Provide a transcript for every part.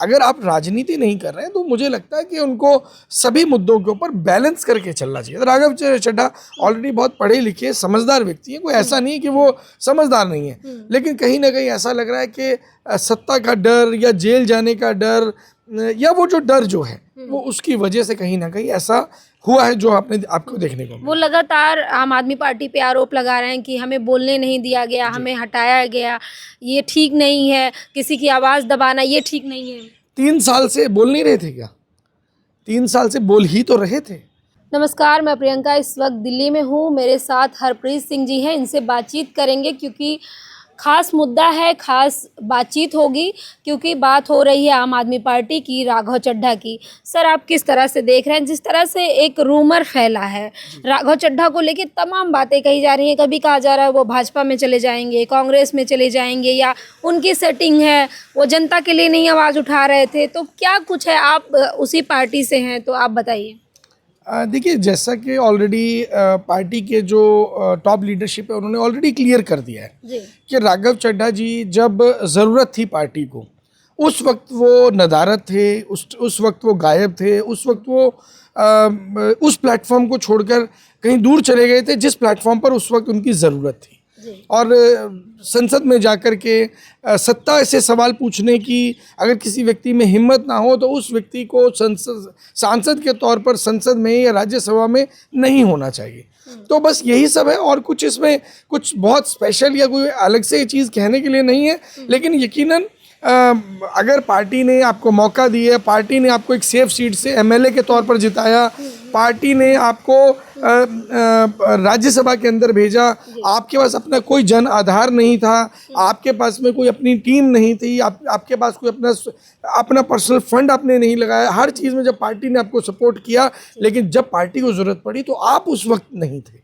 अगर आप राजनीति नहीं कर रहे हैं तो मुझे लगता है कि उनको सभी मुद्दों के ऊपर बैलेंस करके चलना चाहिए। राघव चड्ढा ऑलरेडी बहुत पढ़े लिखे समझदार व्यक्ति हैं, कोई ऐसा नहीं है कि वो समझदार नहीं है, लेकिन कहीं ना कहीं ऐसा लग रहा है कि सत्ता का डर या जेल जाने का डर या वो जो डर जो है वो उसकी वजह से कहीं ना कहीं ऐसा हुआ है जो आपको देखने को मिला। वो लगातार आम आदमी पार्टी पे आरोप लगा रहे हैं कि हमें बोलने नहीं दिया गया, हमें हटाया गया, ये ठीक नहीं है, किसी की आवाज़ दबाना ये ठीक नहीं है। 3 साल से बोल नहीं रहे थे क्या? 3 साल से बोल ही तो रहे थे। नमस्कार, मैं प्रियंका इस वक्त दिल्ली में हूँ। मेरे साथ हरप्रीत सिंह जी हैं, इनसे बातचीत करेंगे क्योंकि खास मुद्दा है, खास बातचीत होगी क्योंकि बात हो रही है आम आदमी पार्टी की, राघव चड्ढा की। सर, आप किस तरह से देख रहे हैं? जिस तरह से एक रूमर फैला है राघव चड्ढा को लेके, तमाम बातें कही जा रही हैं। कभी कहा जा रहा है वो भाजपा में चले जाएंगे, कांग्रेस में चले जाएंगे, या उनकी सेटिंग है, वो जनता के लिए नहीं आवाज़ उठा रहे थे। तो क्या कुछ है? आप उसी पार्टी से हैं तो आप बताइए। देखिए, जैसा कि ऑलरेडी पार्टी के जो टॉप लीडरशिप है उन्होंने ऑलरेडी क्लियर कर दिया है कि राघव चड्ढा जी जब ज़रूरत थी पार्टी को उस वक्त वो नदारद थे, उस वक्त वो गायब थे, उस वक्त वो उस प्लेटफॉर्म को छोड़कर कहीं दूर चले गए थे जिस प्लेटफॉर्म पर उस वक्त उनकी ज़रूरत थी। और संसद में जाकर के सत्ता से सवाल पूछने की अगर किसी व्यक्ति में हिम्मत ना हो तो उस व्यक्ति को सांसद के तौर पर संसद में या राज्यसभा में नहीं होना चाहिए। तो बस यही सब है, और कुछ इसमें कुछ बहुत स्पेशल या कोई अलग से चीज़ कहने के लिए नहीं है। लेकिन यकीनन अगर पार्टी ने आपको मौका दिया, पार्टी ने आपको एक सेफ सीट से एमएलए के तौर पर जिताया, पार्टी ने आपको राज्यसभा के अंदर भेजा, आपके पास अपना कोई जन आधार नहीं था, आपके पास में कोई अपनी टीम नहीं थी, आपके पास कोई अपना पर्सनल फंड आपने नहीं लगाया, हर चीज़ में जब पार्टी ने आपको सपोर्ट किया, लेकिन जब पार्टी को ज़रूरत पड़ी तो आप उस वक्त नहीं थे।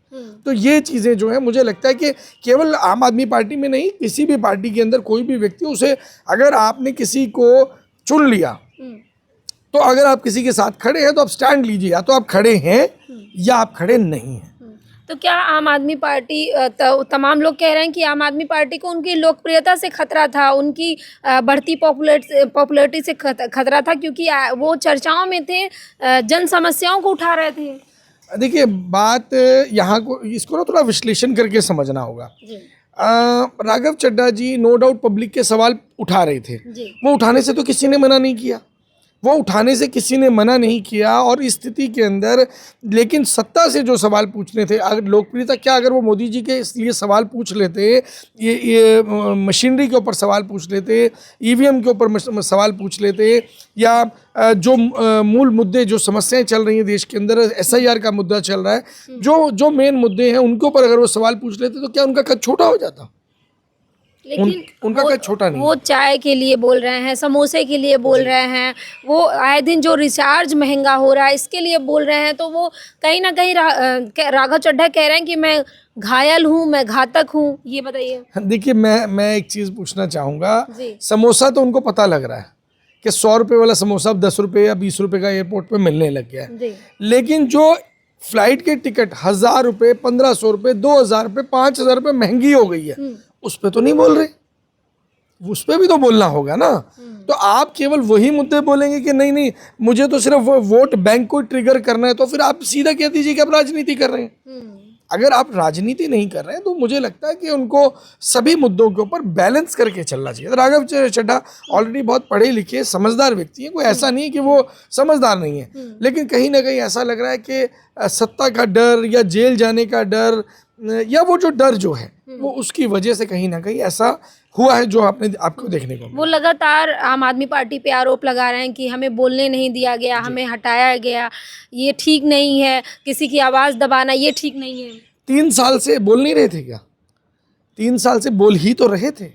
तो ये चीज़ें जो है मुझे लगता है कि केवल आम आदमी पार्टी में नहीं, किसी भी पार्टी के अंदर कोई भी व्यक्ति, उसे अगर आपने किसी को चुन लिया तो अगर आप किसी के साथ खड़े हैं तो आप स्टैंड लीजिए, या तो आप खड़े हैं या आप खड़े नहीं हैं। तो क्या आम आदमी पार्टी, तमाम लोग कह रहे हैं कि आम आदमी पार्टी को उनकी लोकप्रियता से खतरा था, उनकी बढ़ती पॉपुलैरिटी से खतरा था, क्योंकि वो चर्चाओं में थे, जन समस्याओं को उठा रहे थे। देखिए, बात यहाँ को इसको ना थोड़ा विश्लेषण करके समझना होगा। राघव चड्ढा जी नो डाउट पब्लिक के सवाल उठा रहे थे, वो उठाने से तो किसी ने मना नहीं किया, वो उठाने से किसी ने मना नहीं किया। और इस स्थिति के अंदर लेकिन सत्ता से जो सवाल पूछने थे, अगर लोकप्रियता, क्या अगर वो मोदी जी के इसलिए सवाल पूछ लेते, ये मशीनरी के ऊपर सवाल पूछ लेते, ईवीएम के ऊपर सवाल पूछ लेते, या जो मूल मुद्दे, जो समस्याएं चल रही हैं देश के अंदर, एसआईआर का मुद्दा चल रहा है, जो मेन मुद्दे हैं उनके ऊपर अगर वो सवाल पूछ लेते तो क्या उनका कद छोटा हो जाता? लेकिन उनका कद छोटा नहीं। वो चाय के लिए बोल रहे हैं, समोसे के लिए बोल रहे हैं, वो आए दिन जो रिचार्ज महंगा हो रहा है इसके लिए बोल रहे हैं। तो वो कहीं ना कहीं राघव चड्ढा कह रहे हैं कि मैं घायल हूँ, मैं घातक हूँ। ये बताइए। देखिए, मैं एक चीज़ पूछना चाहूँगा। समोसा तो उनको पता लग रहा है कि 100 रुपये वाला समोसा अब 10 रुपये या 20 रुपये का एयरपोर्ट पे मिलने लग गया है, लेकिन जो फ्लाइट के टिकट 1000 रुपये, 1500 रुपये, 2000 रुपये, 5000 रुपये महंगी हो गई है, उस पर तो नहीं बोल रहे, उस पर भी तो बोलना होगा ना। तो आप केवल वही मुद्दे बोलेंगे कि नहीं मुझे तो सिर्फ वोट बैंक को ट्रिगर करना है, तो फिर आप सीधा कह दीजिए कि आप राजनीति कर रहे हैं। अगर आप राजनीति नहीं कर रहे हैं तो मुझे लगता है कि उनको सभी मुद्दों के ऊपर बैलेंस करके चलना चाहिए। राघव चड्ढा ऑलरेडी बहुत पढ़े लिखे समझदार व्यक्ति हैं, कोई ऐसा नहीं है कि वो समझदार नहीं है, लेकिन कहीं ना कहीं ऐसा लग रहा है कि सत्ता का डर या जेल जाने का डर या वो जो डर जो है वो उसकी वजह से कहीं ना कहीं ऐसा हुआ है जो आपको देखने को मिला। वो लगातार आम आदमी पार्टी पे आरोप लगा रहे हैं कि हमें बोलने नहीं दिया गया, हमें हटाया गया, ये ठीक नहीं है, किसी की आवाज़ दबाना ये ठीक नहीं है। 3 साल से बोल नहीं रहे थे क्या? 3 साल से बोल ही तो रहे थे।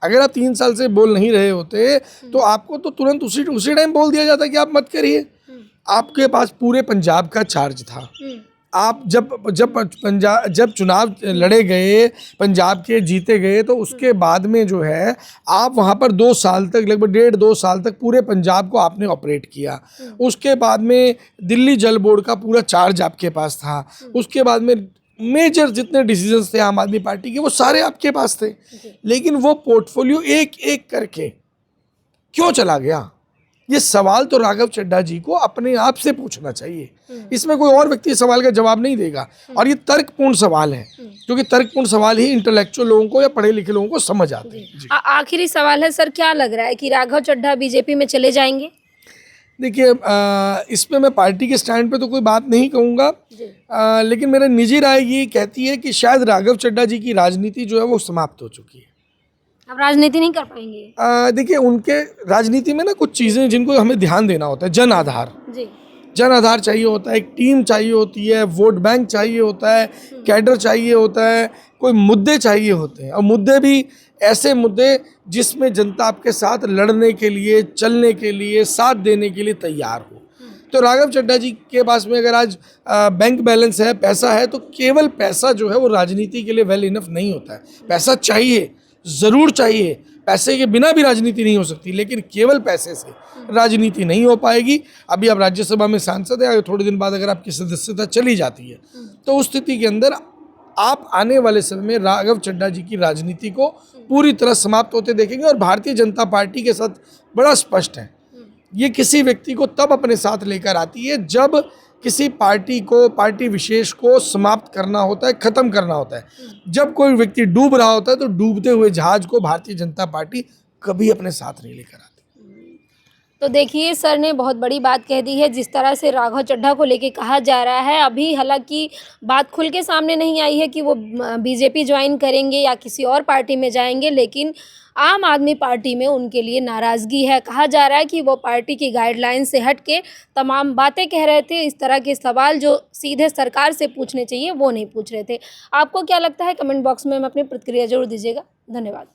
अगर आप 3 साल से बोल नहीं रहे होते तो आपको तो तुरंत उसी टाइम बोल दिया जाता कि आप मत करिए। आपके पास पूरे पंजाब का चार्ज था। आप जब चुनाव लड़े गए, पंजाब के जीते गए, तो उसके बाद में जो है आप वहाँ पर 2 साल तक, लगभग 1.5-2 साल तक पूरे पंजाब को आपने ऑपरेट किया। उसके बाद में दिल्ली जल बोर्ड का पूरा चार्ज आपके पास था। उसके बाद में मेजर जितने डिसीजंस थे आम आदमी पार्टी के वो सारे आपके पास थे, लेकिन वो पोर्टफोलियो एक एक करके क्यों चला गया? ये सवाल तो राघव चड्ढा जी को अपने आप से पूछना चाहिए, इसमें कोई और व्यक्ति सवाल का जवाब नहीं देगा। और ये तर्कपूर्ण सवाल है, क्योंकि तर्कपूर्ण सवाल ही इंटेलेक्चुअल लोगों को या पढ़े लिखे लोगों को समझ आते हैं। जी। आखिरी सवाल है सर, क्या लग रहा है कि राघव चड्ढा बीजेपी में चले जाएंगे? देखिए, इस पे मैं पार्टी के स्टैंड पे तो कोई बात नहीं कहूँगा, लेकिन मेरा निजी राय ये कहती है कि शायद राघव चड्ढा जी की राजनीति जो है वो समाप्त हो चुकी है। अब राजनीति नहीं कर पाएंगे? देखिए, उनके राजनीति में ना कुछ चीज़ें जिनको हमें ध्यान देना होता है। जन आधार, जी, जन आधार चाहिए होता है, एक टीम चाहिए होती है, वोट बैंक चाहिए होता है, कैडर चाहिए होता है, कोई मुद्दे चाहिए होते हैं, और मुद्दे भी ऐसे मुद्दे जिसमें जनता आपके साथ लड़ने के लिए, चलने के लिए, साथ देने के लिए तैयार हो। तो राघव चड्ढा जी के पास में अगर आज बैंक बैलेंस है, पैसा है, तो केवल पैसा जो है वो राजनीति के लिए वेल इनफ नहीं होता है। पैसा चाहिए, ज़रूर चाहिए, पैसे के बिना भी राजनीति नहीं हो सकती, लेकिन केवल पैसे से राजनीति नहीं हो पाएगी। अभी आप राज्यसभा में सांसद है, थोड़े दिन बाद अगर आपकी सदस्यता चली जाती है, तो उस स्थिति के अंदर आप आने वाले समय में राघव चड्ढा जी की राजनीति को पूरी तरह समाप्त होते देखेंगे। और भारतीय जनता पार्टी के साथ बड़ा स्पष्ट है, ये किसी व्यक्ति को तब अपने साथ लेकर आती है जब किसी पार्टी को, पार्टी विशेष को समाप्त करना होता है, खत्म करना होता है। जब कोई व्यक्ति डूब रहा होता है तो डूबते हुए जहाज को भारतीय जनता पार्टी कभी अपने साथ नहीं लेकर आती। तो देखिए, सर ने बहुत बड़ी बात कह दी है। जिस तरह से राघव चड्ढा को लेके कहा जा रहा है, अभी हालांकि बात खुल के सामने नहीं आई है कि वो बीजेपी ज्वाइन करेंगे या किसी और पार्टी में जाएंगे, लेकिन आम आदमी पार्टी में उनके लिए नाराज़गी है। कहा जा रहा है कि वो पार्टी की गाइडलाइन से हट के तमाम बातें कह रहे थे, इस तरह के सवाल जो सीधे सरकार से पूछने चाहिए वो नहीं पूछ रहे थे। आपको क्या लगता है? कमेंट बॉक्स में अपनी प्रतिक्रिया जरूर दीजिएगा। धन्यवाद।